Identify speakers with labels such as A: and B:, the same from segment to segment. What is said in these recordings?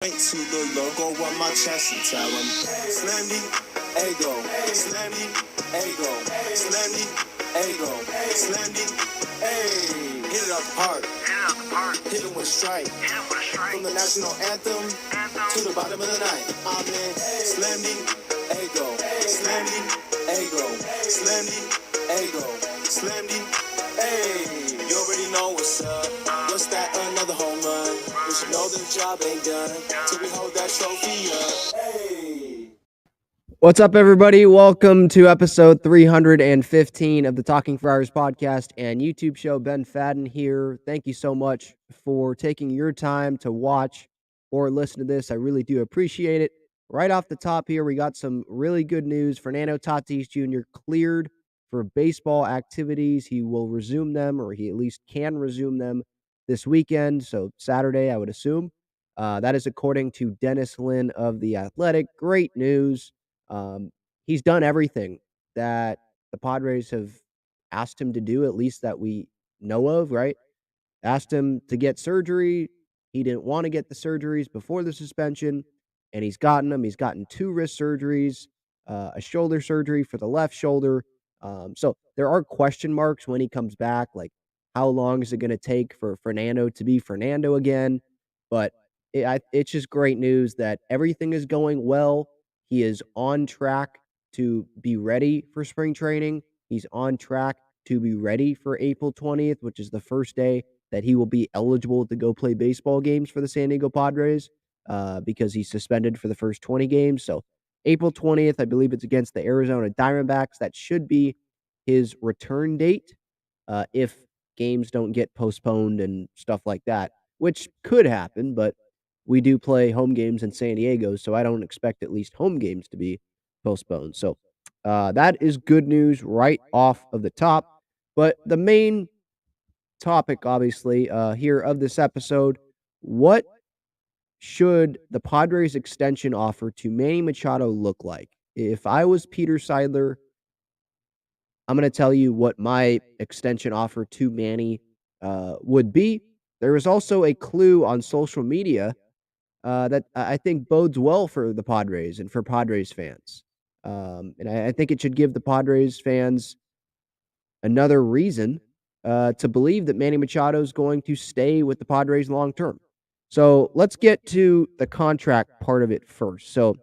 A: Point to the logo on my chest and tell them, Slammy, ego, Slammy, ego, Slammy, ego, Slammy, hey. Hit it up hard, hit it with a strike. From the national anthem to the bottom of the night. I'm in Slammy, ego, Slammy, ego, Slammy, ego, Slammy, hey. You already know what's up. What's that? Another home run. But you know the job ain't done till we hold that trophy up. Hey.
B: What's up, everybody? Welcome to episode 315 of the Talking Friars podcast and YouTube show. Ben Fadden here. Thank you so much for taking your time to watch or listen to this. I really do appreciate it. Right off the top here, we got some really good news. Fernando Tatis Jr. cleared for baseball activities. He will resume them, or he at least can resume them this weekend. So Saturday, I would assume. That is according to Dennis Lin of The Athletic. Great news. He's done everything that the Padres have asked him to do, at least that we know of, right? Asked him to get surgery. He didn't want to get the surgeries before the suspension, and he's gotten them. He's gotten 2 wrist surgeries, a shoulder surgery for the left shoulder. So there are question marks when he comes back, like how long is it going to take for Fernando to be Fernando again? But it's just great news that everything is going well. He is on track to be ready for spring training. He's on track to be ready for April 20th, which is the first day that he will be eligible to go play baseball games for the San Diego Padres because he's suspended for the first 20 games. So April 20th, I believe it's against the Arizona Diamondbacks. That should be his return date if games don't get postponed and stuff like that, which could happen, but we do play home games in San Diego, so I don't expect at least home games to be postponed. So that is good news right off of the top. But the main topic, obviously, here of this episode, what should the Padres extension offer to Manny Machado look like? If I was Peter Seidler, I'm going to tell you what my extension offer to Manny would be. There is also a clue on social media that I think bodes well for the Padres and for Padres fans. And I think it should give the Padres fans another reason to believe that Manny Machado is going to stay with the Padres long term. So let's get to the contract part of it first. So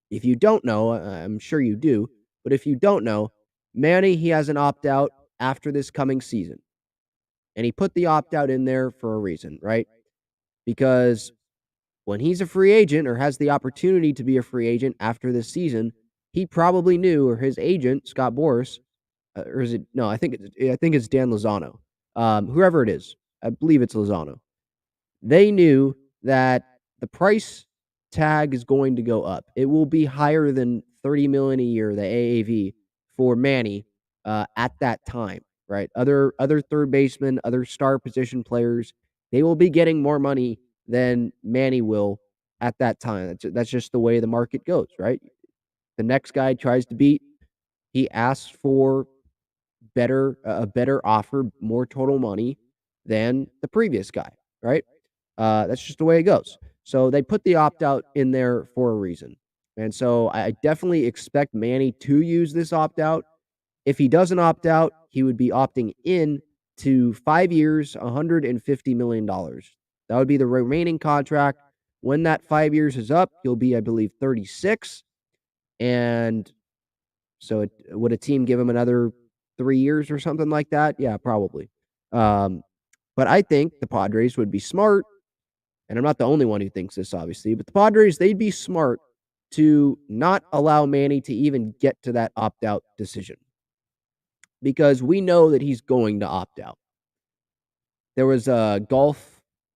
B: if you don't know, I'm sure you do, but if you don't know, Manny, he has an opt out after this coming season. And he put the opt out in there for a reason, right? Because when he's a free agent or has the opportunity to be a free agent after this season, he probably knew, or his agent, Scott Boras, or is it? No, I think it's Dan Lozano. Whoever it is, I believe it's Lozano. They knew that the price tag is going to go up. It will be higher than 30 million a year, the AAV for Manny at that time, right? Other third basemen, other star position players, they will be getting more money than Manny will at that time. That's just the way the market goes, right? The next guy tries to beat, he asks for a better offer, more total money than the previous guy, right? That's just the way it goes. So they put the opt out in there for a reason. And so I definitely expect Manny to use this opt out. If he doesn't opt out, he would be opting in to 5 years, $150 million. That would be the remaining contract. When that 5 years is up, he'll be, I believe, 36. And so would a team give him another 3 years or something like that? Yeah, probably. Um, but I think the Padres would be smart, and I'm not the only one who thinks this, obviously, but the Padres, they'd be smart to not allow Manny to even get to that opt out decision because we know that he's going to opt out. There was a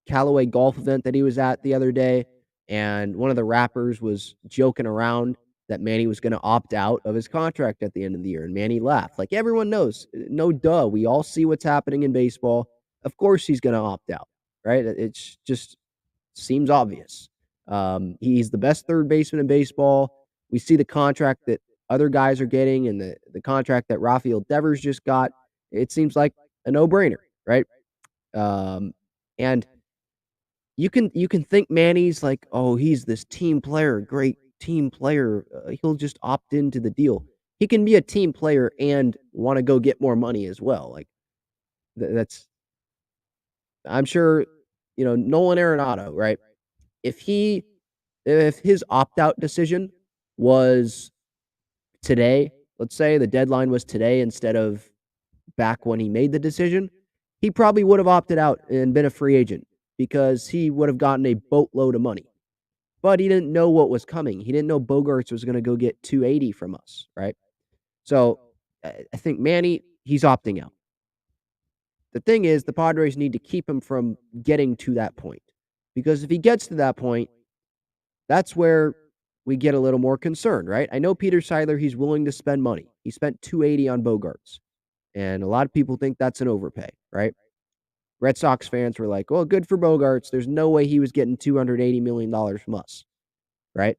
B: Callaway golf event that he was at the other day, and one of the rappers was joking around that Manny was going to opt out of his contract at the end of the year, and Manny laughed. Like everyone knows, no duh, we all see what's happening in baseball. Of course he's going to opt out, right? It's just seems obvious. He's the best third baseman in baseball. We see the contract that other guys are getting and the contract that Rafael Devers just got. It seems like a no-brainer, right? Um, and you can think Manny's like, oh, he's this team player, great team player. He'll just opt into the deal. He can be a team player and want to go get more money as well. Like that's I'm sure Nolan Arenado, right? If he if his opt out decision was today, let's say the deadline was today instead of back when he made the decision, he probably would have opted out and been a free agent because he would have gotten a boatload of money. But he didn't know what was coming. He didn't know Bogarts was going to go get 280 from us, right? So I think Manny, he's opting out. The thing is, the Padres need to keep him from getting to that point because if he gets to that point, that's where we get a little more concerned, right? I know Peter Seidler, he's willing to spend money. He spent 280 on Bogarts, and a lot of people think that's an overpay, right? Red Sox fans were like, well, good for Bogarts. There's no way he was getting $280 million from us, right?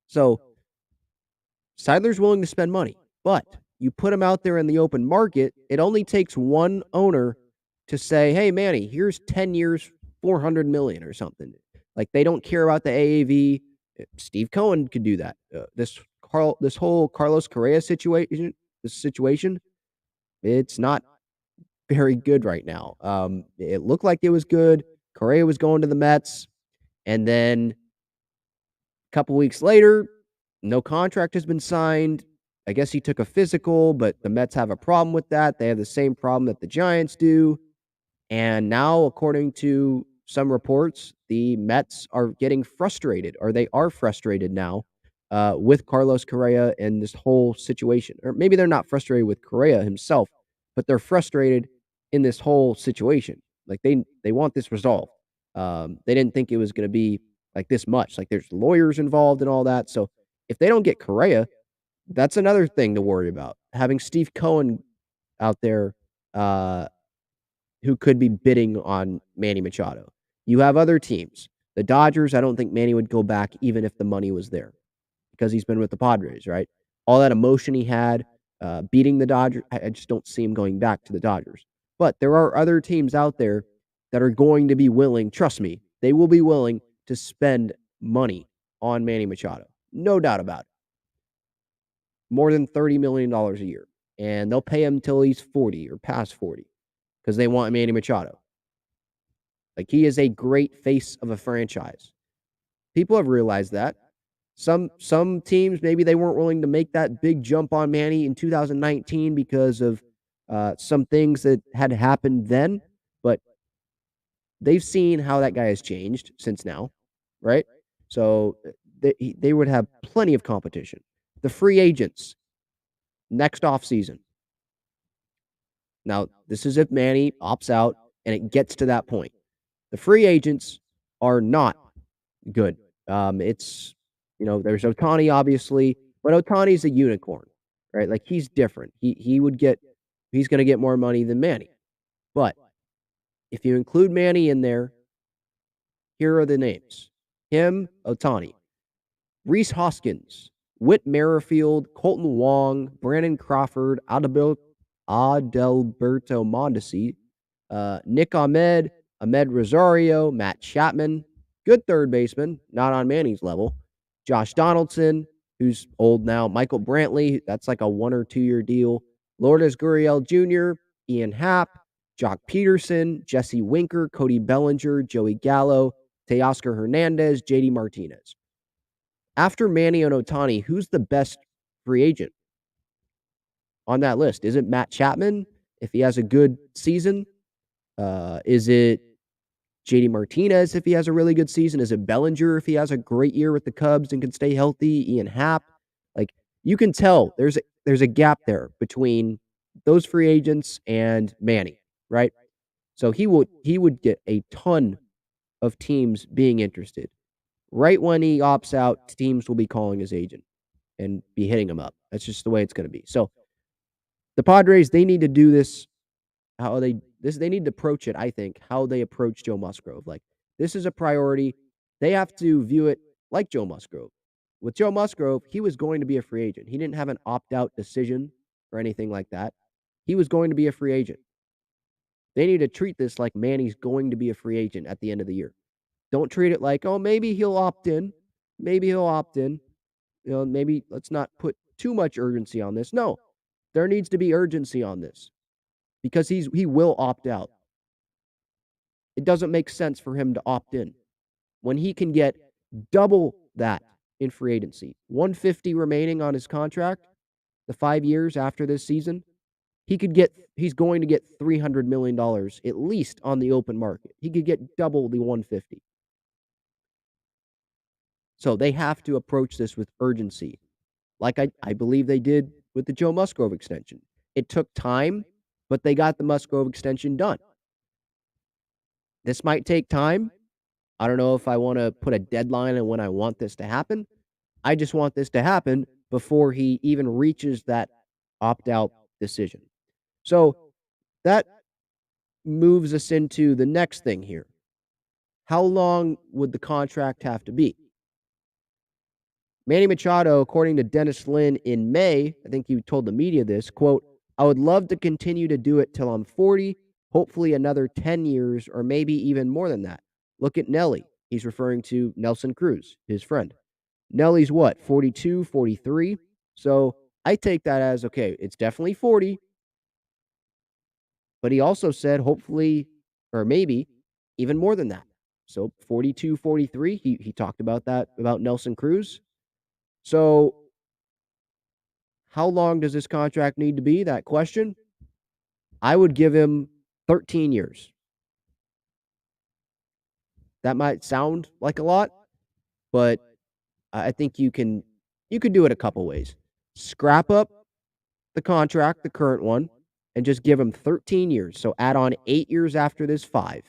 B: So Seidler's willing to spend money, but you put him out there in the open market, it only takes one owner to say, "Hey, Manny, here's 10 years, 400 million or something." Like they don't care about the AAV. Steve Cohen could do that. This whole Carlos Correa situation, it's not very good right now. It looked like it was good. Correa was going to the Mets, and then a couple weeks later, no contract has been signed. I guess he took a physical, but the Mets have a problem with that. They have the same problem that the Giants do. And now, according to some reports, the Mets are getting frustrated, or they are frustrated now with Carlos Correa and this whole situation. Or maybe they're not frustrated with Correa himself, but they're frustrated in this whole situation. Like they want this resolved. They didn't think it was going to be like this much. Like there's lawyers involved and all that. So if they don't get Correa, that's another thing to worry about. Having Steve Cohen out there uh, who could be bidding on Manny Machado. You have other teams. The Dodgers, I don't think Manny would go back even if the money was there because he's been with the Padres, right? All that emotion he had beating the Dodgers, I just don't see him going back to the Dodgers. But there are other teams out there that are going to be willing, trust me, they will be willing to spend money on Manny Machado. No doubt about it. More than $30 million a year. And they'll pay him until he's 40 or past 40 because they want Manny Machado. Like he is a great face of a franchise. People have realized that. Some teams maybe they weren't willing to make that big jump on Manny in 2019 because of some things that had happened then, but they've seen how that guy has changed since now, right? So they would have plenty of competition. The free agents next off season. Now, this is if Manny opts out and it gets to that point. The free agents are not good. It's there's Otani obviously, but Otani's a unicorn, right? Like he's different. He's going to get more money than Manny. But if you include Manny in there, here are the names: him, Otani, Reese Hoskins, Whit Merrifield, Colton Wong, Brandon Crawford, Adelberto Mondesi, Nick Ahmed, Ahmed Rosario, Matt Chapman, good third baseman, not on Manny's level, Josh Donaldson, who's old now, Michael Brantley, that's like a 1 or 2 year deal, Lourdes Gurriel Jr., Ian Happ, Jock Peterson, Jesse Winker, Cody Bellinger, Joey Gallo, Teoscar Hernandez, JD Martinez. After Manny and Otani, who's the best free agent on that list? Is it Matt Chapman if he has a good season? Is it JD Martinez if he has a really good season? Is it Bellinger if he has a great year with the Cubs and can stay healthy? Ian Happ? Like you can tell there's a gap there between those free agents and Manny, right? So he would get a ton of teams being interested. Right when he opts out, teams will be calling his agent and be hitting him up. That's just the way it's going to be. So the Padres, they need to do this they need to approach it, I think, how they approach Joe Musgrove. Like this is a priority. They have to view it like Joe Musgrove. With Joe Musgrove, he was going to be a free agent. He didn't have an opt-out decision or anything like that. He was going to be a free agent. They need to treat this like Manny's going to be a free agent at the end of the year. Don't treat it like, oh, maybe he'll opt in. Maybe he'll opt in. Maybe let's not put too much urgency on this. No, there needs to be urgency on this because he will opt out. It doesn't make sense for him to opt in when he can get double that in free agency. 150 remaining on his contract, the 5 years after this season. He's going to get $300 million at least on the open market. He could get double the 150. So they have to approach this with urgency, like I believe they did with the Joe Musgrove extension. It took time, but they got the Musgrove extension done. This might take time. I don't know if I want to put a deadline on when I want this to happen. I just want this to happen before he even reaches that opt out decision. So that moves us into the next thing here. How long would the contract have to be? Manny Machado, according to Dennis Lin in May, I think he told the media this, quote, I would love to continue to do it till I'm 40, hopefully another 10 years or maybe even more than that. Look at Nelly. He's referring to Nelson Cruz, his friend. Nelly's what, 42, 43? So I take that as, okay, it's definitely 40, but he also said hopefully or maybe even more than that. So 42, 43, he talked about that, about Nelson Cruz. So how long does this contract need to be? That question. I would give him 13 years. That might sound like a lot, but I think you could do it a couple ways. Scrap up the contract, the current one, and just give him 13 years. So add on 8 years after this 5.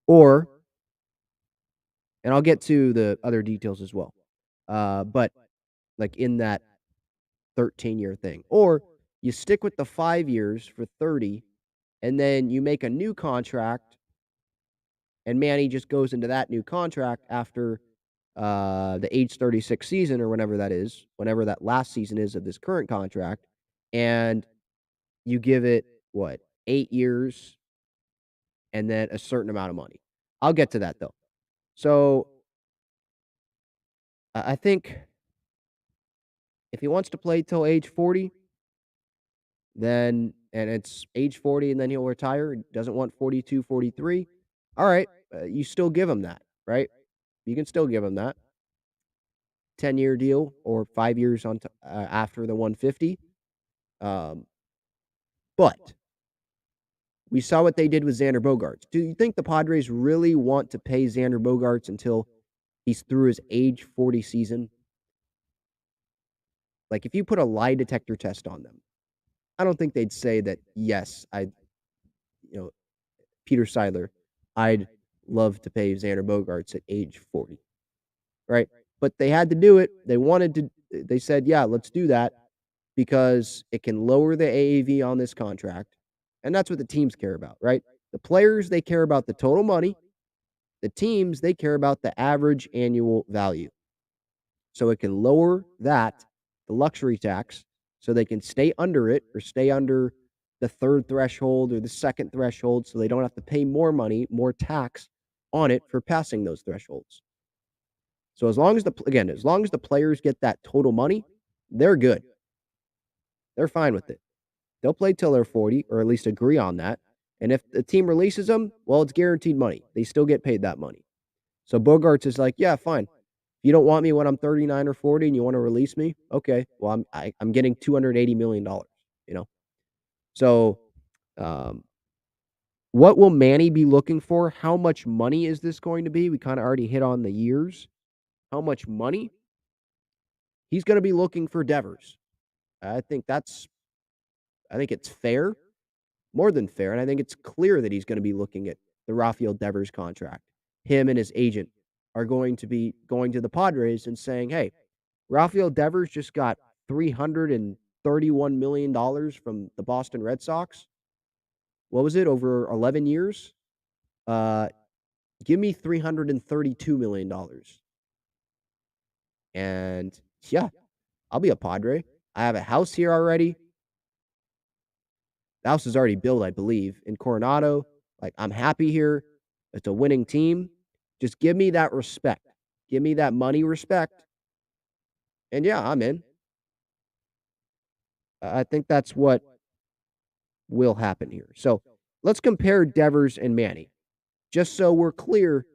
B: Or, and I'll get to the other details as well. But like in that 13-year thing. Or you stick with the 5 years for 30 and then you make a new contract and Manny just goes into that new contract after the age 36 season or whenever that is, whenever that last season is of this current contract, and you give it what, 8 years and then a certain amount of money. I'll get to that though. So I think if he wants to play till age 40, then and it's age 40 and then he'll retire, doesn't want 42, 43. All right, you still give him that, right? You can still give him that 10-year deal or 5 years on after the 150. But we saw what they did with Xander Bogaerts. Do you think the Padres really want to pay Xander Bogaerts until he's through his age 40 season? Like if you put a lie detector test on them, I don't think they'd say that, yes, Peter Seidler, I'd love to pay Xander Bogaerts at age 40, right? But they had to do it. They said, yeah, let's do that because it can lower the AAV on this contract. And that's what the teams care about, right? The players, they care about the total money. The teams, they care about the average annual value. So it can lower that, the luxury tax, so they can stay under it or stay under the third threshold or the second threshold so they don't have to pay more money, more tax on it for passing those thresholds. So as long as the players get that total money, they're good. They're fine with it. They'll play till they're 40 or at least agree on that. And if the team releases them, well, it's guaranteed money. They still get paid that money. So Bogarts is like, yeah, fine. If you don't want me when I'm 39 or 40 and you want to release me, okay. Well, I'm getting $280 million, you know? So, what will Manny be looking for? How much money is this going to be? We kind of already hit on the years. How much money? He's going to be looking for Devers. I think it's fair, more than fair, and I think it's clear that he's going to be looking at the Rafael Devers contract. Him and his agent are going to be going to the Padres and saying, "Hey, Rafael Devers just got $331 million from the Boston Red Sox. What was it, over 11 years? Give me $332 million. And yeah, I'll be a Padre. I have a house here already. The house is already built, I believe, in Coronado. Like, I'm happy here. It's a winning team. Just give me that respect. Give me that money respect. And yeah, I'm in. I think that's what will happen here. So let's compare Devers and Manny, just so we're clear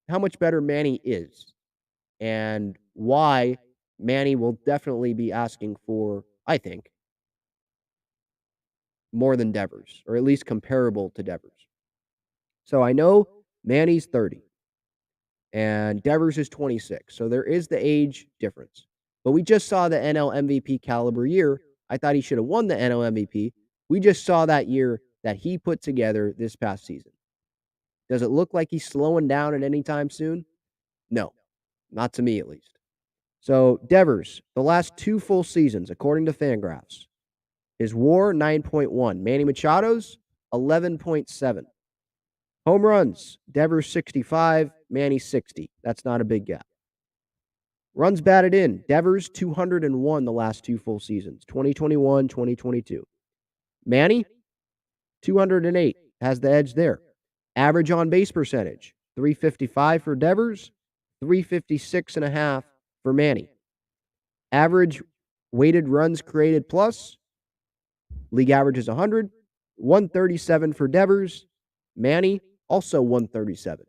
B: how much better Manny is and why Manny will definitely be asking for, I think, more than Devers, or at least comparable to Devers. So I know Manny's 30 and Devers is 26. So there is the age difference. But we just saw the NL MVP caliber year. I thought he should have won the NL MVP. We just saw that year that he put together this past season. Does it look like he's slowing down at any time soon? No, not to me at least. So Devers, the last 2 full seasons, according to Fangraphs, his WAR 9.1, Manny Machado's 11.7. Home runs, Devers 65, Manny 60. That's not a big gap. Runs batted in, Devers 201 the last 2 full seasons, 2021, 2022. Manny 208, has the edge there. Average on base percentage, 355 for Devers, 356.5 for Manny. Average weighted runs created plus, league average is 100, 137 for Devers. Manny, also 137.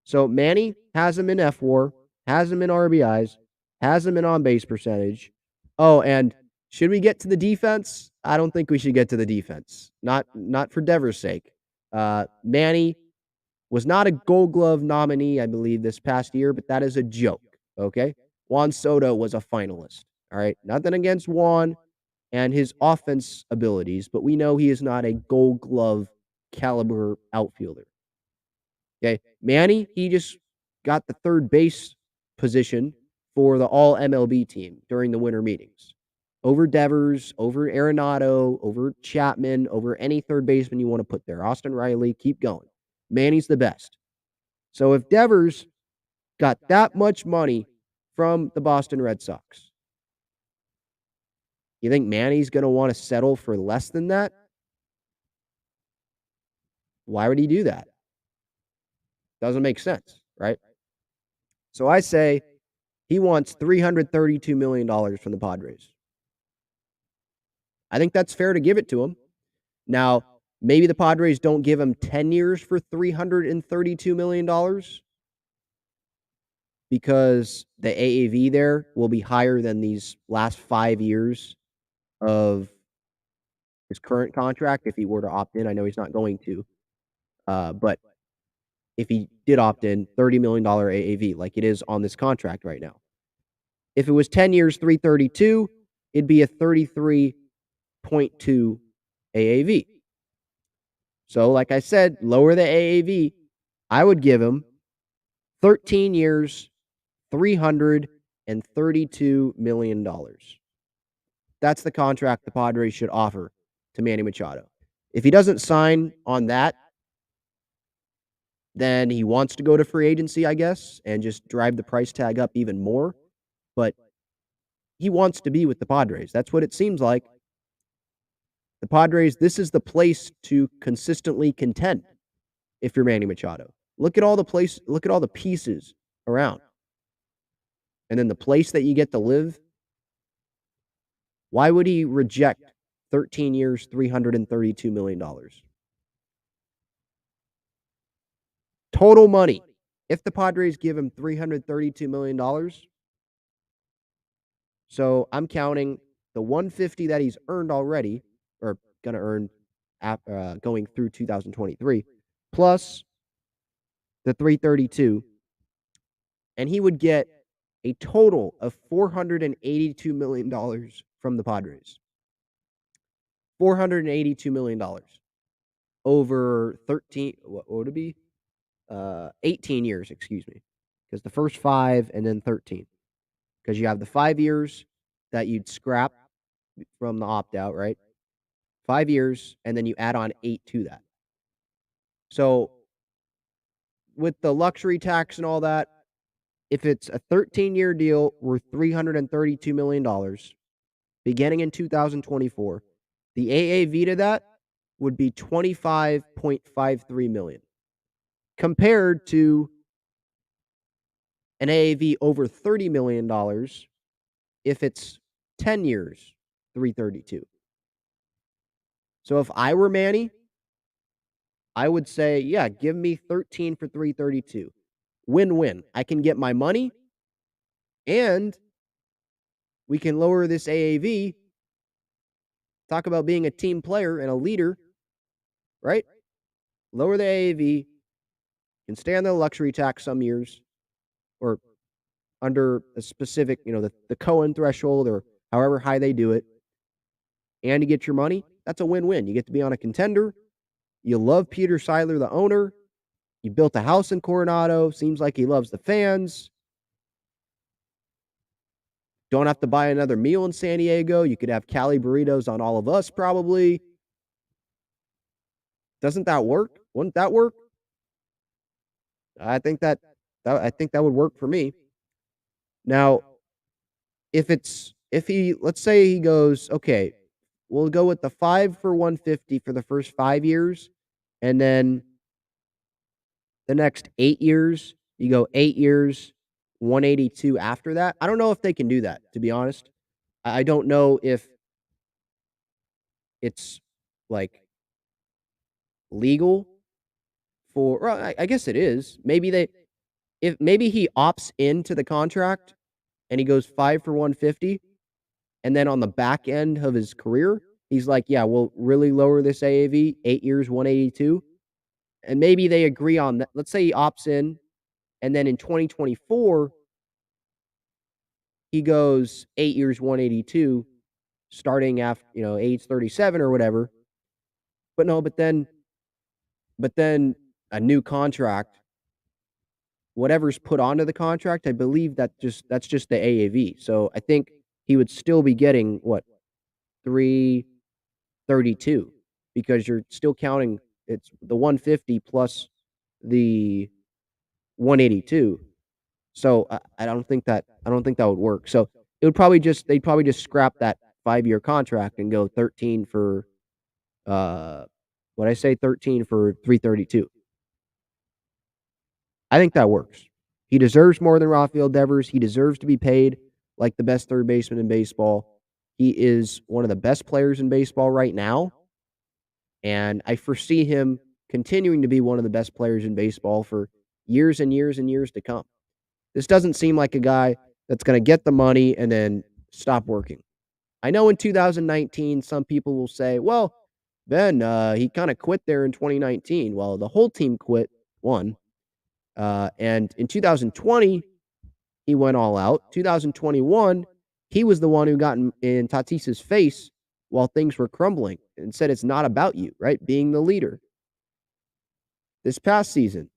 B: So Manny has him in FWAR, has him in RBIs, has him in on-base percentage. Oh, and should we get to the defense? I don't think we should get to the defense. Not for Devers' sake. Manny was not a Gold Glove nominee, I believe, this past year, but that is a joke, okay? Juan Soto was a finalist, all right? Nothing against Juan and his offense abilities, but we know he is not a Gold Glove caliber outfielder. Okay, Manny, he just got the third base position for the all MLB team during the winter meetings. Over Devers, over Arenado, over Chapman, over any third baseman you want to put there. Austin Riley, keep going. Manny's the best. So if Devers got that much money from the Boston Red Sox, you think Manny's going to want to settle for less than that? Why would he do that? Doesn't make sense, right? So I say he wants $332 million from the Padres. I think that's fair to give it to him. Now, maybe the Padres don't give him 10 years for $332 million because the AAV there will be higher than these last 5 years of his current contract if he were to opt in. I know he's not going to. But if he did opt in, $30 million AAV like it is on this contract right now. If it was 10 years, 332, it'd be a 33.2 AAV. So, like I said, lower the AAV. I would give him 13 years, $332 million. That's the contract the Padres should offer to Manny Machado. If he doesn't sign on that, then he wants to go to free agency, I guess, and just drive the price tag up even more. But he wants to be with the Padres. That's what it seems like. The Padres, this is the place to consistently contend if you're Manny Machado. Look at all the pieces around. And then the place that you get to live. Why would he reject 13 years, $332 million? Total money. If the Padres give him $332 million, so I'm counting the $150 that he's earned already, or going to earn going through 2023, plus the 332, and he would get a total of $482 million from the Padres. $482 million over 13, what would it be? 18 years, excuse me, because the first 5 and then 13, because you have the 5 years that you'd scrap from the opt-out, right? 5 years, and then you add on 8 to that. So with the luxury tax and all that, if it's a 13-year deal worth $332 million, beginning in 2024, The AAV to that would be $25.53 million, compared to an AAV over $30 million if it's 10 years, 332. So if I were Manny, I would say, yeah, give me 13 for 332. Win-win. I can get my money and we can lower this AAV. Talk about being a team player and a leader, right? Lower the AAV, can stay on the luxury tax some years or under a specific, the Cohen threshold or however high they do it, and you get your money. That's a win-win. You get to be on a contender. You love Peter Seiler, the owner. You built a house in Coronado. Seems like he loves the fans. Don't have to buy another meal in San Diego. You could have Cali burritos on all of us, probably. Doesn't that work? Wouldn't that work? I think that would work for me. Now, let's say he goes, okay, we'll go with the 5 for 150 for the first 5 years, and then the next 8 years, you go 8 years, 182 after that. I don't know if they can do that, to be honest. I don't know if it's like legal for, I guess it is. Maybe he opts into the contract and he goes 5 for 150, and then on the back end of his career, he's like, yeah, we'll really lower this AAV, 8 years, 182. And maybe they agree on that. Let's say he opts in, and then in 2024, he goes 8 years, 182, starting after, age 37 or whatever. But then a new contract, whatever's put onto the contract, I believe that's just the AAV. So I think he would still be getting what, 332, because you're still counting it's the 150 plus the 182. So I don't think that would work. So they'd probably just scrap that 5-year contract and go 13 for what I say 13 for 332. I think that works. He deserves more than Rafael Devers. He deserves to be paid like the best third baseman in baseball. He is one of the best players in baseball right now, and I foresee him continuing to be one of the best players in baseball for years and years and years to come. This doesn't seem like a guy that's going to get the money and then stop working. I know in 2019, some people will say, well, Ben, he kind of quit there in 2019. Well, the whole team quit, one. And in 2020, he went all out. 2021, he was the one who got in Tatis's face while things were crumbling and said it's not about you, right? Being the leader. This past season,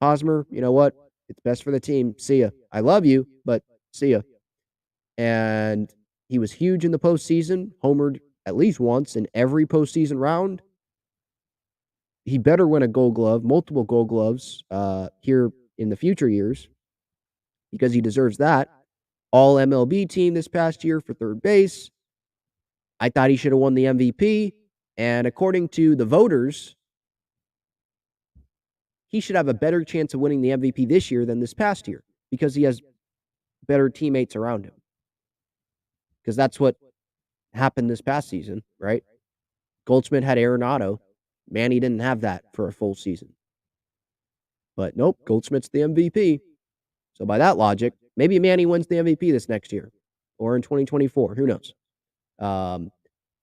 B: Hosmer, you know what? It's best for the team. See ya. I love you, but see ya. And he was huge in the postseason, homered at least once in every postseason round. He better win a Gold Glove, multiple Gold Gloves here in the future years, because he deserves that. All MLB team this past year for third base. I thought he should have won the MVP. And according to the voters, he should have a better chance of winning the MVP this year than this past year, because he has better teammates around him. Because that's what happened this past season, right? Goldschmidt had Arenado. Manny didn't have that for a full season. But nope, Goldschmidt's the MVP. So by that logic, maybe Manny wins the MVP this next year or in 2024. Who knows? I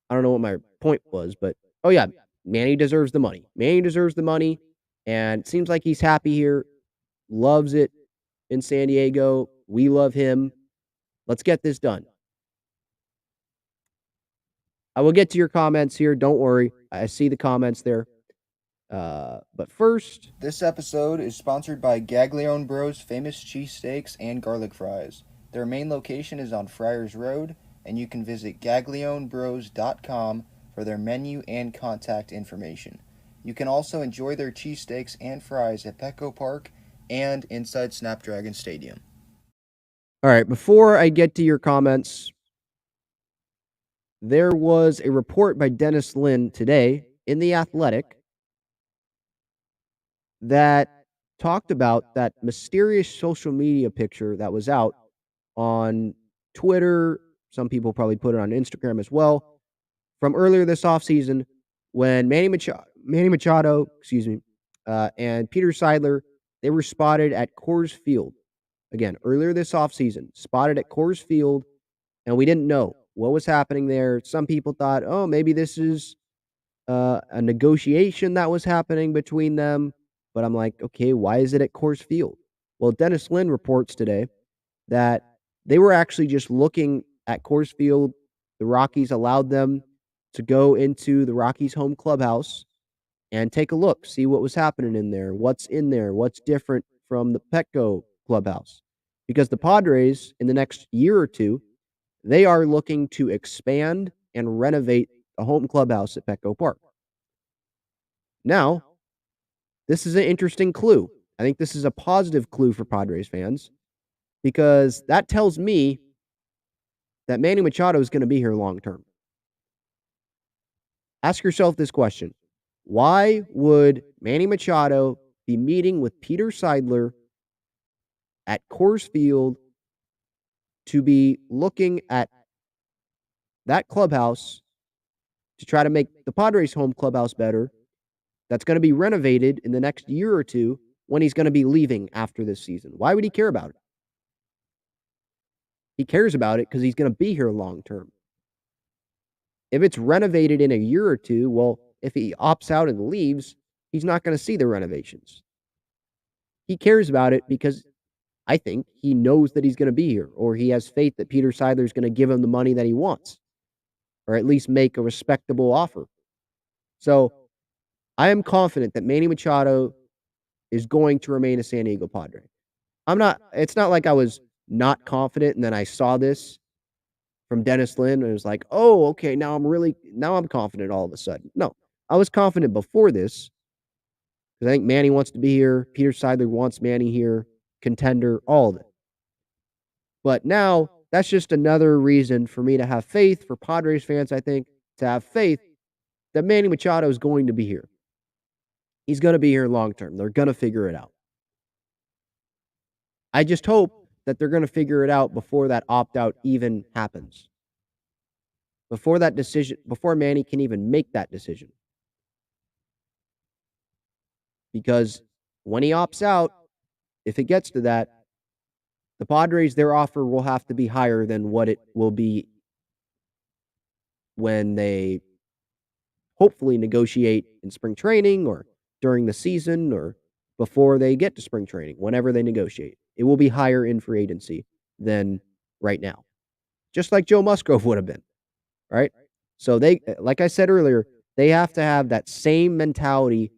B: don't know what my point was, but oh yeah, Manny deserves the money. Manny deserves the money, and it seems like he's happy here, loves it in San Diego. We love him. Let's get this done. I will get to your comments here. Don't worry. I see the comments there. But first,
C: this episode is sponsored by Gaglione Bros famous cheesesteaks and garlic fries. Their main location is on Friars Road, and you can visit gaglionebros.com for their menu and contact information. You can also enjoy their cheesesteaks and fries at Petco Park and inside Snapdragon Stadium.
B: All right, before I get to your comments, there was a report by Dennis Lin today in The Athletic that talked about that mysterious social media picture that was out on Twitter. Some people probably put it on Instagram as well, from earlier this offseason when Manny Machado, and Peter Seidler, they were spotted at Coors Field. Again, earlier this offseason, spotted at Coors Field, and we didn't know what was happening there. Some people thought, oh, maybe this is a negotiation that was happening between them. But I'm like, okay, why is it at Coors Field? Well, Dennis Lin reports today that they were actually just looking at Coors Field. The Rockies allowed them to go into the Rockies home clubhouse and take a look, see what was happening in there, what's different from the Petco clubhouse. Because the Padres, in the next year or two, they are looking to expand and renovate the home clubhouse at Petco Park. Now, this is an interesting clue. I think this is a positive clue for Padres fans because that tells me that Manny Machado is going to be here long term. Ask yourself this question. Why would Manny Machado be meeting with Peter Seidler at Coors Field to be looking at that clubhouse to try to make the Padres home clubhouse better? That's going to be renovated in the next year or two when he's going to be leaving after this season. Why would he care about it? He cares about it because he's going to be here long term. If it's renovated in a year or two, well, if he opts out and leaves, he's not going to see the renovations. He cares about it because I think he knows that he's going to be here, or he has faith that Peter Seidler is going to give him the money that he wants, or at least make a respectable offer. So I am confident that Manny Machado is going to remain a San Diego Padre. It's not like I was not confident and then I saw this from Dennis Lin and it was like, oh, okay, now I'm confident all of a sudden. No, I was confident before this because I think Manny wants to be here. Peter Seidler wants Manny here, contender, all of it. But now that's just another reason for me to have faith, for Padres fans, I think, to have faith that Manny Machado is going to be here. He's going to be here long term. They're going to figure it out. I just hope that they're going to figure it out before that opt out even happens. Before that decision, before Manny can even make that decision. Because when he opts out, if it gets to that, the Padres, their offer will have to be higher than what it will be when they hopefully negotiate in spring training or during the season or before they get to spring training, whenever they negotiate. It will be higher in free agency than right now. Just like Joe Musgrove would have been, right? So they, like I said earlier, they have to have that same mentality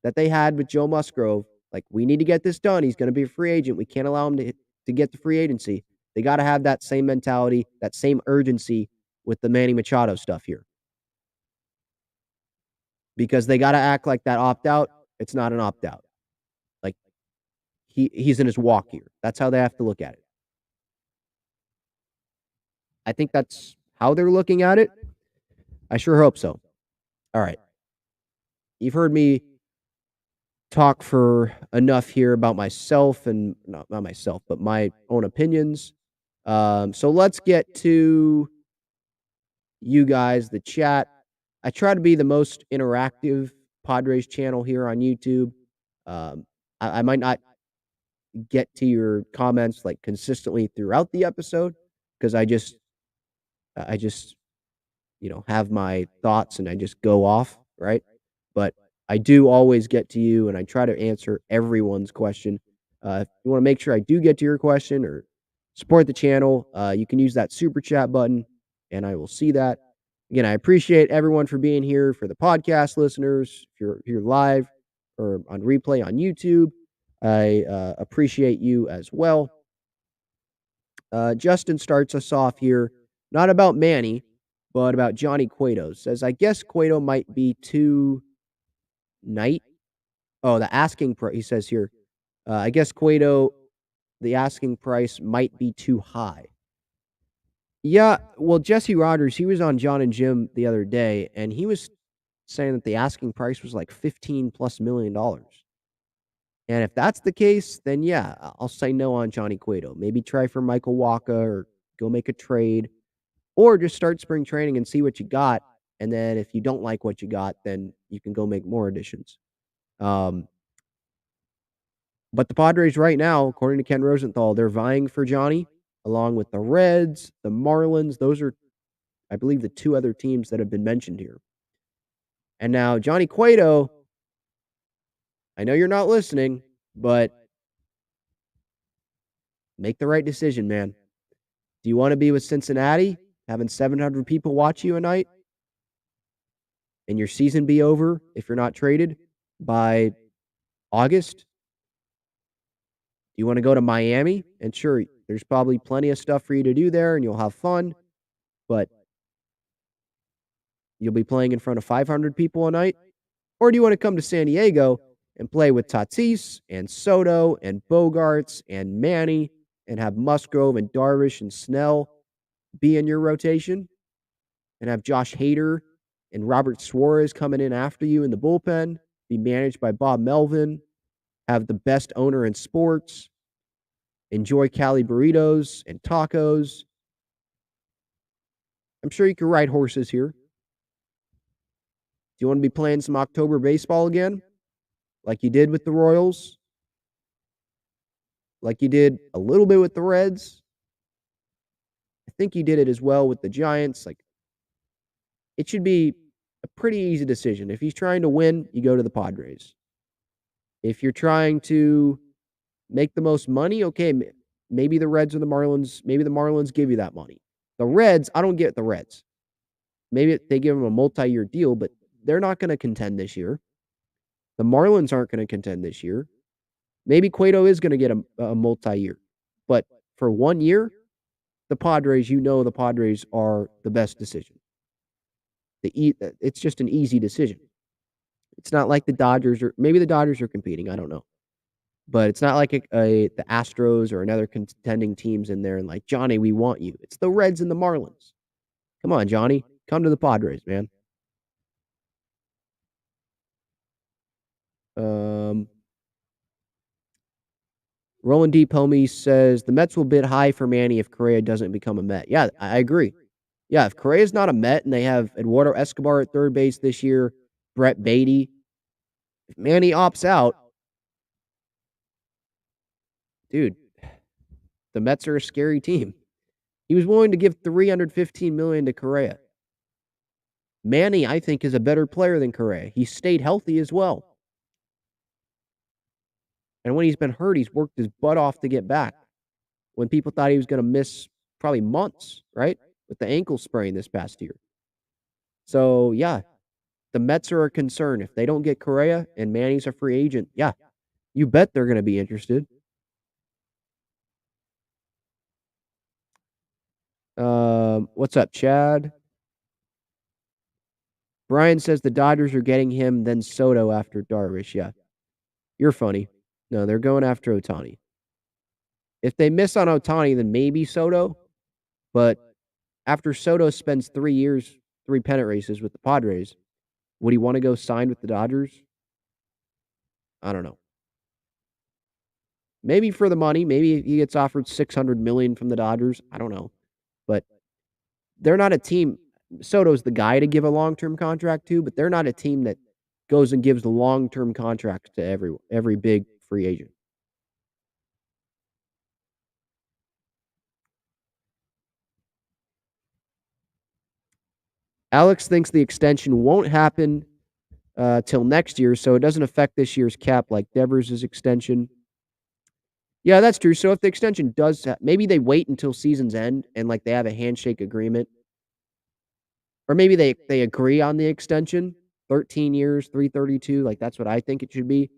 B: that they had with Joe Musgrove. Like, we need to get this done. He's going to be a free agent. We can't allow him to get to free agency. They got to have that same mentality, that same urgency with the Manny Machado stuff here. Because they got to act like that opt-out, it's not an opt-out. Like, he's in his walk here. That's how they have to look at it. I think that's how they're looking at it. I sure hope so. All right. You've heard me talk for enough here about myself and not myself, but my own opinions. So let's get to you guys, the chat. I try to be the most interactive Padres channel here on YouTube. I might not get to your comments like consistently throughout the episode because I just have my thoughts and I just go off, right? But I do always get to you and I try to answer everyone's question. If you want to make sure I do get to your question or support the channel, you can use that super chat button and I will see that. Again, I appreciate everyone for being here. For the podcast listeners, if you're here live or on replay on YouTube, I appreciate you as well. Justin starts us off here, not about Manny, but about Johnny Cueto. Says, I guess Cueto might be too night. Oh, the asking price, he says here. I guess Cueto, the asking price might be too high. Yeah, well, Jesse Rogers, he was on John and Jim the other day, and he was saying that the asking price was like $15+ million. And if that's the case, then yeah, I'll say no on Johnny Cueto. Maybe try for Michael Waka or go make a trade, or just start spring training and see what you got. And then if you don't like what you got, then you can go make more additions. Um, but the Padres right now, according to Ken Rosenthal, they're vying for Johnny along with the Reds, the Marlins. Those are, I believe, the two other teams that have been mentioned here. And now Johnny Cueto, I know you're not listening, but make the right decision, man. Do you want to be with Cincinnati, having 700 people watch you a night, and your season be over if you're not traded by August? Do you want to go to Miami? And sure, there's probably plenty of stuff for you to do there and you'll have fun, but you'll be playing in front of 500 people a night? Or do you want to come to San Diego and play with Tatis and Soto and Bogarts and Manny and have Musgrove and Darvish and Snell be in your rotation and have Josh Hader and Robert Suarez coming in after you in the bullpen, be managed by Bob Melvin, have the best owner in sports, enjoy Cali burritos and tacos? I'm sure you can ride horses here. Do you want to be playing some October baseball again? Like you did with the Royals? Like you did a little bit with the Reds? I think you did it as well with the Giants. Like, it should be a pretty easy decision. If he's trying to win, you go to the Padres. If you're trying to make the most money, okay, maybe the Reds or the Marlins, maybe the Marlins give you that money. The Reds, I don't get the Reds. Maybe they give them a multi-year deal, but they're not going to contend this year. The Marlins aren't going to contend this year. Maybe Cueto is going to get a multi-year. But for 1 year, the Padres, the Padres are the best decision. It's just an easy decision. It's not like the Dodgers, or maybe the Dodgers are competing. I don't know. But it's not like the Astros or another contending teams in there and like, Johnny, we want you. It's the Reds and the Marlins. Come on, Johnny. Come to the Padres, man. Roland D. Pomey says the Mets will bid high for Manny if Correa doesn't become a Met. Yeah, I agree. Yeah, if Correa's not a Met and they have Eduardo Escobar at third base this year, Brett Beatty, if Manny opts out, dude, the Mets are a scary team. He was willing to give $315 million to Correa. Manny, I think, is a better player than Correa. He stayed healthy as well. And when he's been hurt, he's worked his butt off to get back. When people thought he was going to miss probably months, right? With the ankle sprain this past year. So, yeah, the Mets are a concern. If they don't get Correa and Manny's a free agent, yeah, you bet they're going to be interested. What's up, Chad? Brian says the Dodgers are getting him, then Soto after Darvish. Yeah, you're funny. No, they're going after Ohtani. If they miss on Ohtani, then maybe Soto. But after Soto spends 3 years, 3 pennant races with the Padres, would he want to go sign with the Dodgers? I don't know. Maybe for the money. Maybe he gets offered $600 million from the Dodgers. I don't know. But they're not a team. Soto's the guy to give a long-term contract to, but they're not a team that goes and gives long-term contracts to every big free agent. Alex thinks the extension won't happen till next year, so it doesn't affect this year's cap like Devers' extension. Yeah, that's true. So if the extension does, maybe they wait until season's end and like they have a handshake agreement, or maybe they agree on the extension, 13 years, 332. Like that's what I think it should be.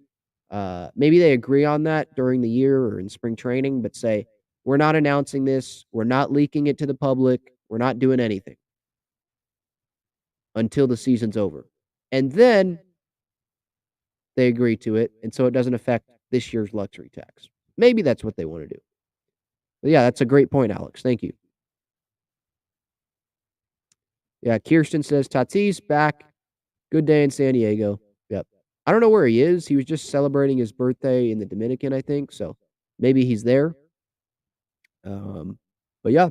B: Maybe they agree on that during the year or in spring training, but say we're not announcing this, we're not leaking it to the public, we're not doing anything until the season's over, and then they agree to it, and so it doesn't affect this year's luxury tax. Maybe that's what they want to do. But yeah, that's a great point, Alex. Thank you. Yeah, Kirsten says Tatis back. Good day in San Diego. Yep. I don't know where he is. He was just celebrating his birthday in the Dominican, I think. So maybe he's there. But yeah,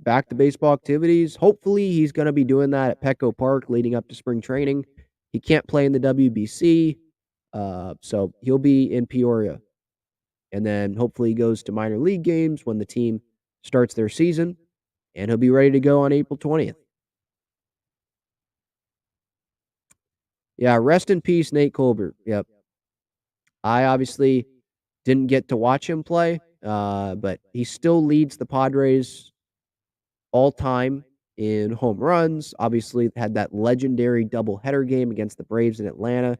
B: back to baseball activities. Hopefully, he's going to be doing that at Petco Park leading up to spring training. He can't play in the WBC, so he'll be in Peoria. And then hopefully he goes to minor league games when the team starts their season, and he'll be ready to go on April 20th. Yeah, rest in peace, Nate Colbert. Yep. I obviously didn't get to watch him play, but he still leads the Padres all time in home runs. Obviously, had that legendary doubleheader game against the Braves in Atlanta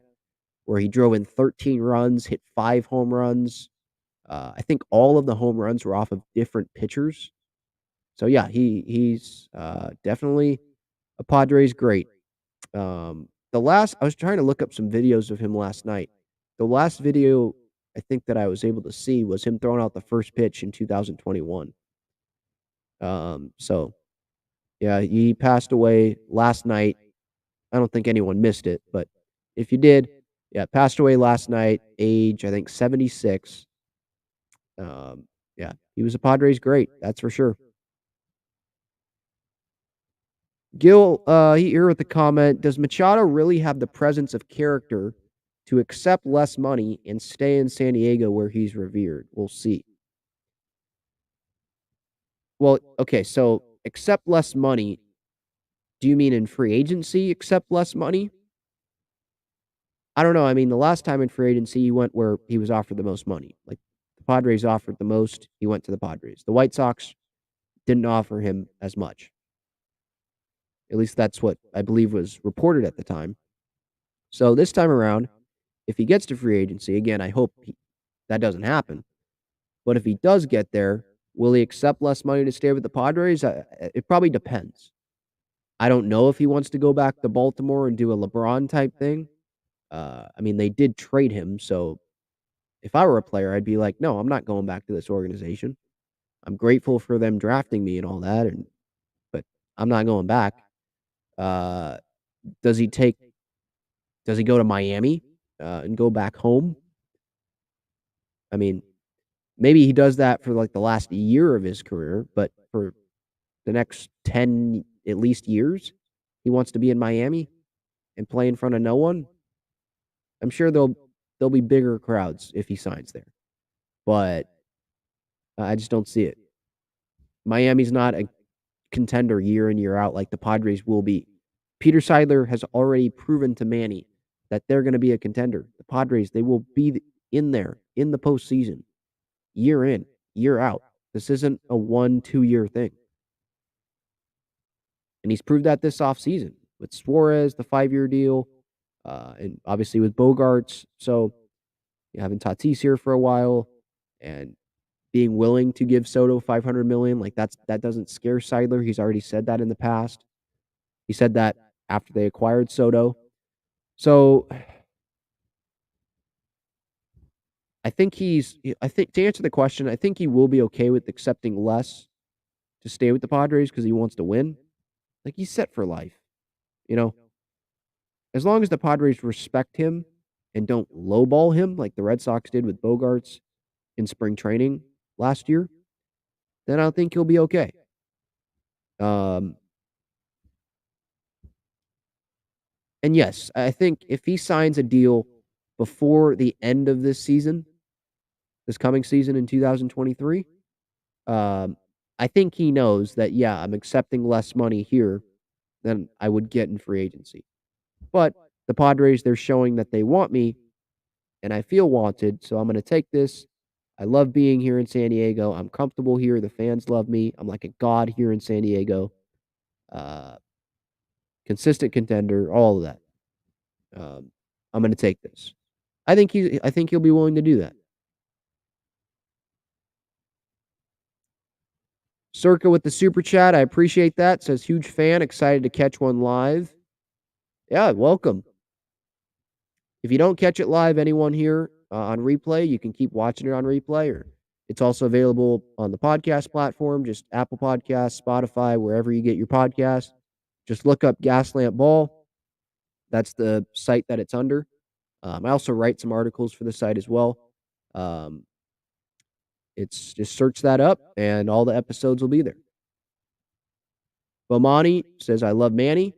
B: where he drove in 13 runs, hit 5 home runs. I think all of the home runs were off of different pitchers. So yeah, he's definitely a Padres great. The last I was trying to look up some videos of him last night. The last video I think that I was able to see was him throwing out the first pitch in 2021. So yeah, he passed away last night. I don't think anyone missed it, but if you did, yeah, passed away last night, age I think 76. Yeah, he was a Padres great, that's for sure. Gil, here with the comment, does Machado really have the presence of character to accept less money and stay in San Diego where he's revered? We'll see. Well, okay, so accept less money. Do you mean in free agency accept less money? I don't know. I mean, the last time in free agency, he went where he was offered the most money. Like the Padres offered the most, he went to the Padres. The White Sox didn't offer him as much. At least that's what I believe was reported at the time. So this time around, if he gets to free agency, again, I hope that doesn't happen. But if he does get there, will he accept less money to stay with the Padres? It probably depends. I don't know if he wants to go back to Baltimore and do a LeBron type thing. I mean, they did trade him, so if I were a player, I'd be like, no, I'm not going back to this organization. I'm grateful for them drafting me and all that, but I'm not going back. Uh, does he take? Does he go to Miami and go back home? I mean, maybe he does that for like the last year of his career, but for the next 10 at least years, he wants to be in Miami and play in front of no one. I'm sure there'll be bigger crowds if he signs there, but I just don't see it. Miami's not a contender year in year out like the Padres will be. Peter Seidler has already proven to Manny that they're going to be a contender. The Padres, they will be in there in the postseason, year in, year out. This isn't a 1-2 year thing. And he's proved that this offseason with Suarez, the 5-year deal, and obviously with Bogarts. So you having Tatis here for a while and being willing to give Soto $500 million, like that doesn't scare Seidler. He's already said that in the past. He said that after they acquired Soto. So I think to answer the question, I think he will be okay with accepting less to stay with the Padres because he wants to win. Like he's set for life, you know. As long as the Padres respect him and don't lowball him like the Red Sox did with Bogarts in spring training last year, then I think he'll be okay. And yes, I think if he signs a deal before the end of this season, this coming season in 2023, I think he knows that, yeah, I'm accepting less money here than I would get in free agency. But the Padres, they're showing that they want me and I feel wanted. So I'm going to take this. I love being here in San Diego. I'm comfortable here. The fans love me. I'm like a god here in San Diego. Consistent contender, all of that. I'm going to take this. I think he'll be willing to do that. Circa with the super chat. I appreciate that. Says huge fan, excited to catch one live. Yeah, welcome. If you don't catch it live, anyone here on replay, you can keep watching it on replay, or it's also available on the podcast platform, just Apple Podcasts, Spotify, wherever you get your podcast. Just look up Gaslamp Ball. That's the site that it's under. I also write some articles for the site as well. It's just search that up and all the episodes will be there. Bomani says, I love Manny.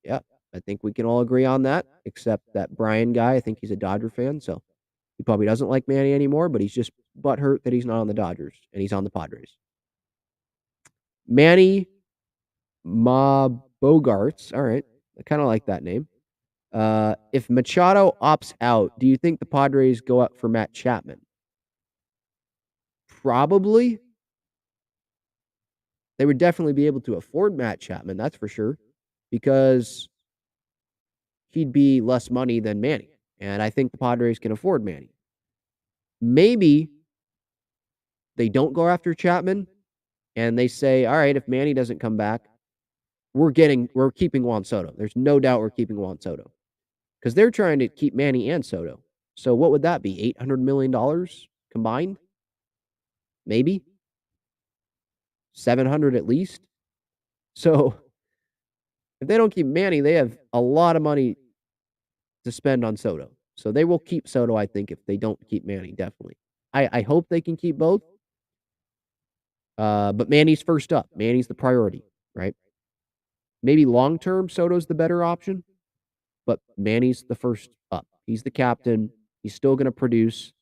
B: Yeah, I think we can all agree on that, except that Brian guy. I think he's a Dodger fan, so he probably doesn't like Manny anymore, but he's just butthurt that he's not on the Dodgers and he's on the Padres. Manny Ma Bogarts. All right. I kind of like that name. If Machado opts out, do you think the Padres go up for Matt Chapman? Probably. They would definitely be able to afford Matt Chapman, that's for sure, because he'd be less money than Manny. And I think the Padres can afford Manny. Maybe they don't go after Chapman and they say, all right, if Manny doesn't come back, we're keeping Juan Soto. There's no doubt we're keeping Juan Soto because they're trying to keep Manny and Soto. So what would that be? $800 million combined? Maybe 700 at least. So if they don't keep Manny, they have a lot of money to spend on Soto. So they will keep Soto, I think, if they don't keep Manny, definitely. I hope they can keep both. But Manny's first up. Manny's the priority, right? Maybe long term, Soto's the better option, but Manny's the first up. He's the captain. He's still going to produce,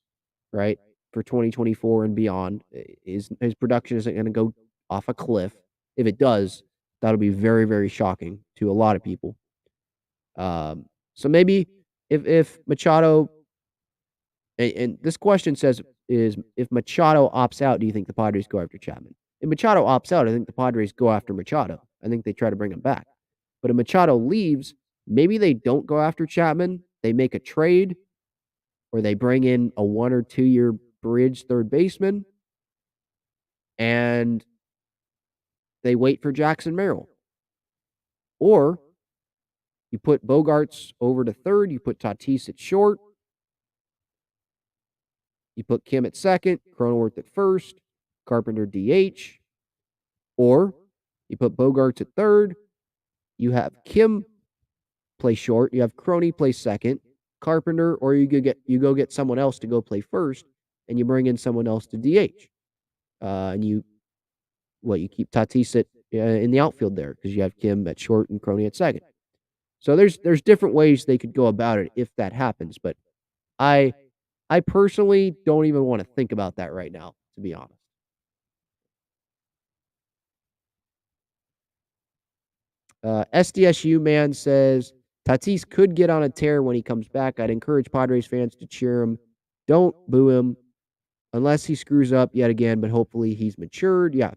B: right, for 2024 and beyond. His production isn't going to go off a cliff. If it does, that'll be very, very shocking to a lot of people. So maybe if Machado, and this question says, is if Machado opts out, do you think the Padres go after Chapman? If Machado opts out, I think the Padres go after Machado. I think they try to bring him back. But if Machado leaves, maybe they don't go after Chapman. They make a trade or they bring in a 1 or 2 year bridge third baseman and they wait for Jackson Merrill. Or you put Bogarts over to third, you put Tatis at short, you put Kim at second, Cronenworth at first, Carpenter DH, or you put Bogarts at third, you have Kim play short, you have Croney play second, Carpenter, or you go get someone else to go play first, and you bring in someone else to DH, and you keep Tatis at in the outfield there because you have Kim at short and Croney at second. So there's different ways they could go about it if that happens, but I personally don't even want to think about that right now, to be honest. SDSU man says Tatis could get on a tear when he comes back. I'd encourage Padres fans to cheer him. Don't boo him unless he screws up yet again, but hopefully he's matured. Yeah.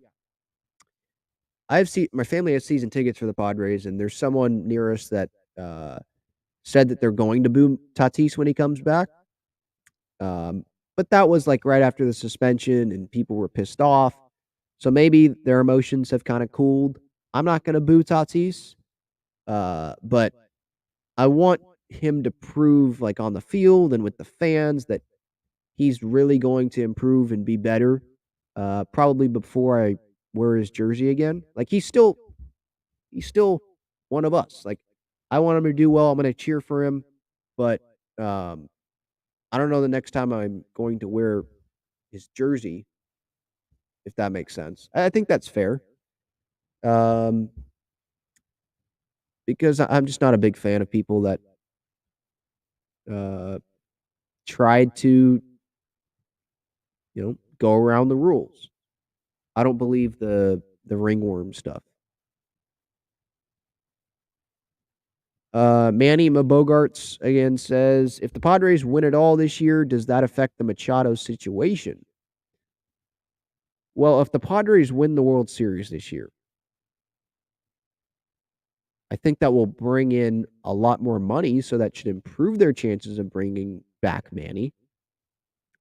B: My family has season tickets for the Padres, and there's someone near us that said that they're going to boo Tatis when he comes back. But that was like right after the suspension and people were pissed off. So maybe their emotions have kind of cooled. I'm not going to boo Tatis, but I want him to prove, like on the field and with the fans, that he's really going to improve and be better. Probably before I wear his jersey again. Like he's still one of us. Like I want him to do well. I'm going to cheer for him, but I don't know the next time I'm going to wear his jersey, if that makes sense. I think that's fair. Because I'm just not a big fan of people that tried to, go around the rules. I don't believe the ringworm stuff. Manny Bogarts again says, if the Padres win it all this year, does that affect the Machado situation? Well, if the Padres win the World Series this year, I think that will bring in a lot more money, so that should improve their chances of bringing back Manny.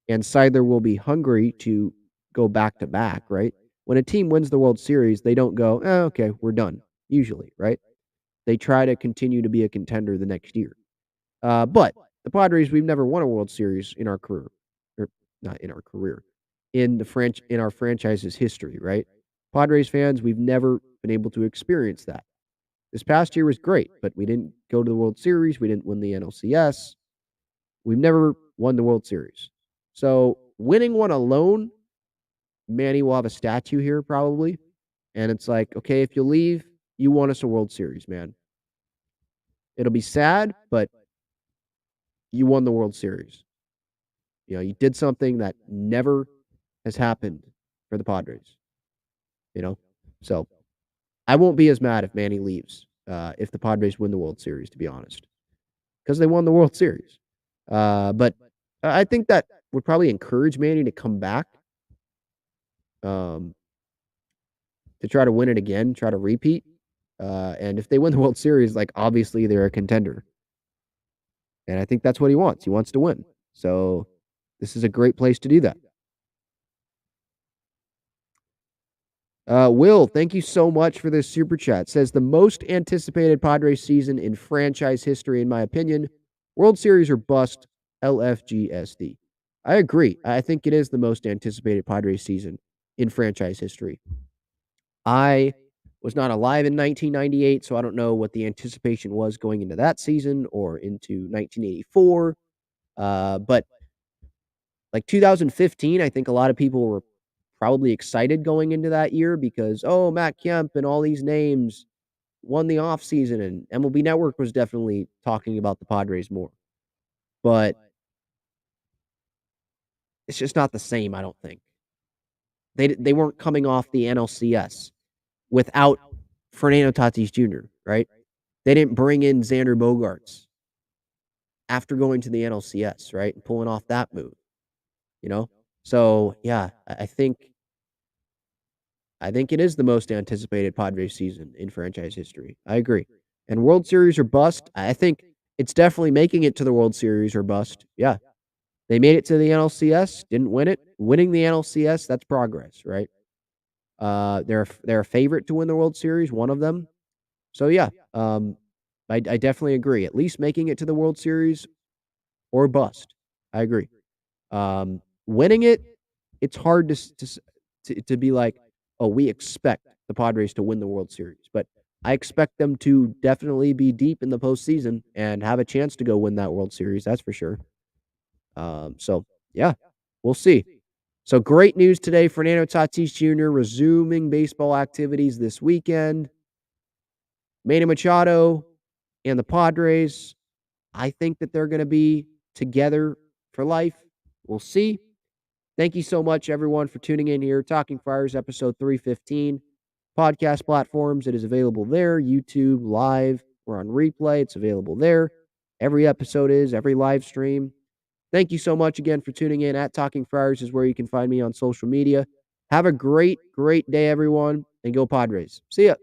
B: And Seidler will be hungry to go back to back, right? When a team wins the World Series, they don't go, okay, we're done, usually, right? They try to continue to be a contender the next year. But the Padres, we've never won a World Series in our career, or not in our career, in our franchise's history, right? Padres fans, we've never been able to experience that. This past year was great, but we didn't go to the World Series. We didn't win the NLCS. We've never won the World Series. So winning one alone, Manny will have a statue here probably. And it's like, okay, if you leave, you won us a World Series, man. It'll be sad, but you won the World Series. You know, you did something that never has happened for the Padres. You know, so I won't be as mad if Manny leaves if the Padres win the World Series, to be honest, because they won the World Series. But I think that would probably encourage Manny to come back to try to win it again, try to repeat. And if they win the World Series, like obviously they're a contender. And I think that's what he wants. He wants to win. So this is a great place to do that. Will, thank you so much for this super chat. Says the most anticipated Padres season in franchise history, in my opinion. World Series or bust, LFGSD. I agree. I think it is the most anticipated Padres season in franchise history. I was not alive in 1998, so I don't know what the anticipation was going into that season or into 1984. But like 2015, I think a lot of people were probably excited going into that year because, oh, Matt Kemp and all these names won the offseason, and MLB Network was definitely talking about the Padres more. But it's just not the same, I don't think. They weren't coming off the NLCS without Fernando Tatis Jr., right? They didn't bring in Xander Bogaerts after going to the NLCS, right? And pulling off that move, you know? So, yeah, I think it is the most anticipated Padres season in franchise history. I agree. And World Series or bust, I think it's definitely making it to the World Series or bust. Yeah. They made it to the NLCS, didn't win it. Winning the NLCS, that's progress, right? They're a favorite to win the World Series, one of them. So yeah, I definitely agree. At least making it to the World Series or bust. I agree. Winning it, it's hard to be like, oh, we expect the Padres to win the World Series, but I expect them to definitely be deep in the postseason and have a chance to go win that World Series. That's for sure. So yeah, we'll see. So great news today. Fernando Tatis Jr. resuming baseball activities this weekend. Manny Machado and the Padres, I think that they're going to be together for life. We'll see. Thank you so much, everyone, for tuning in here. Talking Friars, episode 315. Podcast platforms, it is available there. YouTube, live, we're on replay. It's available there. Every episode is, every live stream. Thank you so much again for tuning in. At Talking Friars is where you can find me on social media. Have a great, great day, everyone, and go Padres. See ya.